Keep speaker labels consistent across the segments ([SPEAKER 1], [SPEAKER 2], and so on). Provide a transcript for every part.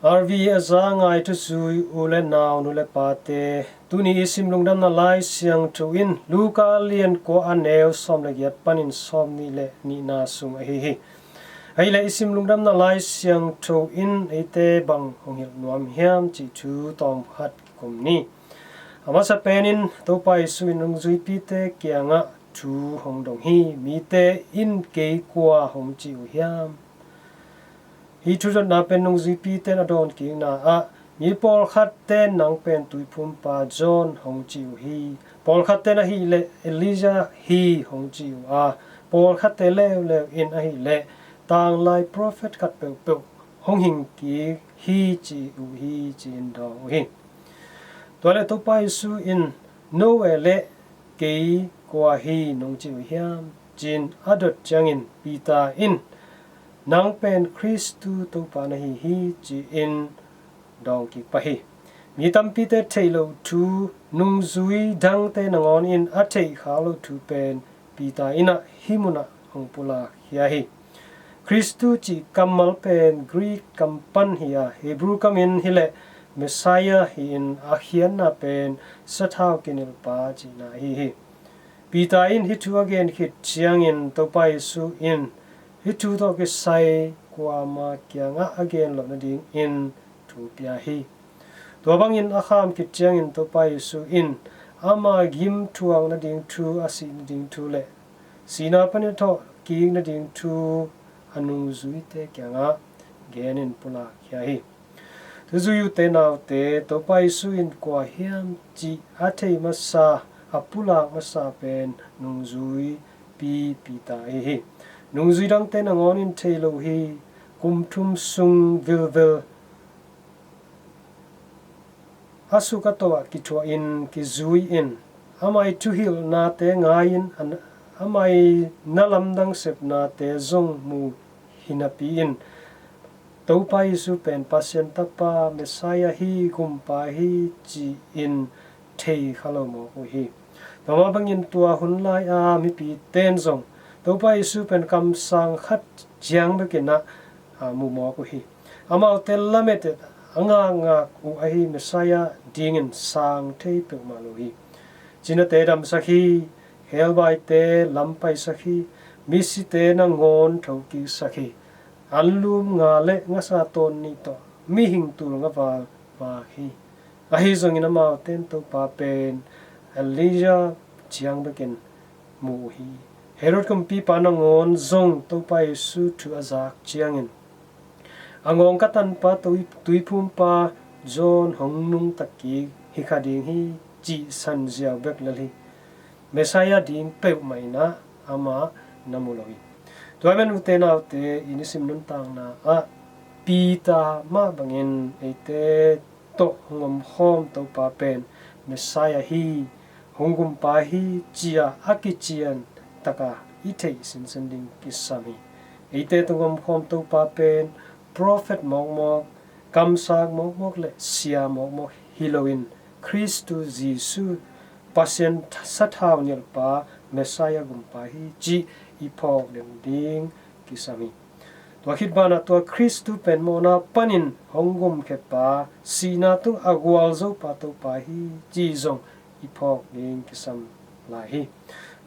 [SPEAKER 1] RV aza ngai tu sui ule naw nule pate Tuni Lungdamna Lai Siangtho in luka lian ko aneu som le giat panin som ni le ni na sung hi hi ai le Lungdamna Lai Siangtho in ite bang hongil nuam hiam chi thu tom khat kum ni amasa penin to pai sui nungzuipite kiangah thu hong dong hi mi te in ke kwa hong chi hiam hi thu na pen nungzuipite na don ki na a mi pawlkhat ten nang pen Tuisawppa John hong chiu hi pawlkhat ten a hi le Elijah hi hong chiu a pawlkhat te le in a hi le Tanglai prophet khat pe hong hing ki hi chi u hi chin do hi toile to pai su in no le ke kwa hi nong chiu hiam chin adot changin pita in nang pen Christu to pa na hi chi in dong ki pahi Mihonpite thei lo thu nungzuipite nangon in a thei khalo thu pen pita ina himuna hong pula hia hi Christu chi kamal pen Greek kampan hia Hebrew kamin hile Messiah hi in hian na pen sathau kinil pa chi na hi pita in hi thu again hilhcian in to pai su in hi thu to ke sai kwa ma kiangah again lo na ding in thu pia hi to bang in aham hilhcian in to pai su in amah gim thuang na ding thu asin ding thu le sina pan to ki na ding thu nungzuipite kiangah gen in pula hia hi tuzu te naw te to pai su in kwa hiam chi athei masa apula masa pen nungzui pi pita hi nungzuidangte nangon in thei lo hi kumthum sung vil asuka towa ki thua in ki zui in amai tu hil na te ngai in amai nalamdang sep na te zong mu hinapi in to pai su pen Pasian Tapa Messiah hi kumpa hi chi in thei khalo mo hi tama bangin tua hunlai a mi pi ten zong to pai su pen kamsangte jiang bekina mu mo hi Amaute lamet anga u a hi Messiah dingin sang thei pe ma lo hi china te dam sakhi helbai te lampai sakhi misi te na ngon thoki sakhi alum nga le nga sa ton ni to mihing tur nga wa hi a hi zong in Amaute to pa pen Elijah chiang bekin mu hi Herod kumpi panangon zong to pai su thu azak chiangin angong katan pa Tuisawppa John hong nuntak ki hi khading hi chi san ziaw bek lali Messiah ding pe mai na ama namuloi toamen utena te inisim nun tang na a pita ma bangin ete to ngom hom to pa pen Messiah hi hongum pa hi chia akichian taka ithei sinsending kisami ete tungom hom to pa pen prophet mok kamsak le sia mok hiloin Christu Jesu Pasian sathau nil pa Messiah gumpa hi chi ipok ding kisami to khitbana to Christu pen mona panin hongum khepa sina tu agwal zo pa to pa hi chi zong ipok ding kisam la hi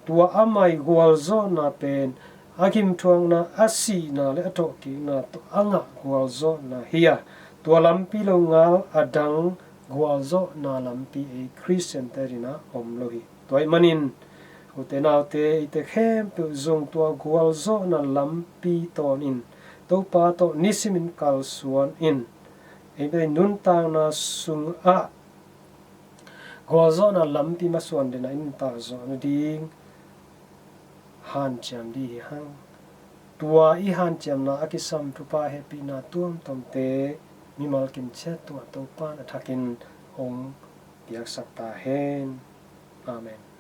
[SPEAKER 1] tua amai gwal zo na pen akim thuang na asi na le ato ki na to anga gwal zo na hiya tua lampi lo ngal adang gwal zo na lampi e Christian terina omlohi toy manin utenaute ite khem pe zong tua gwal zo na lampi ton in to pa to nisimin kal suan in ebe nuntak na sung a gwal zo na lampi masuan de na in ta zo na ding hanciam di hang tua i hanciam na akisam tupa happy na tuam tomte mimal kimkhatte tua to pa na thakin hong piak sakta hen amen.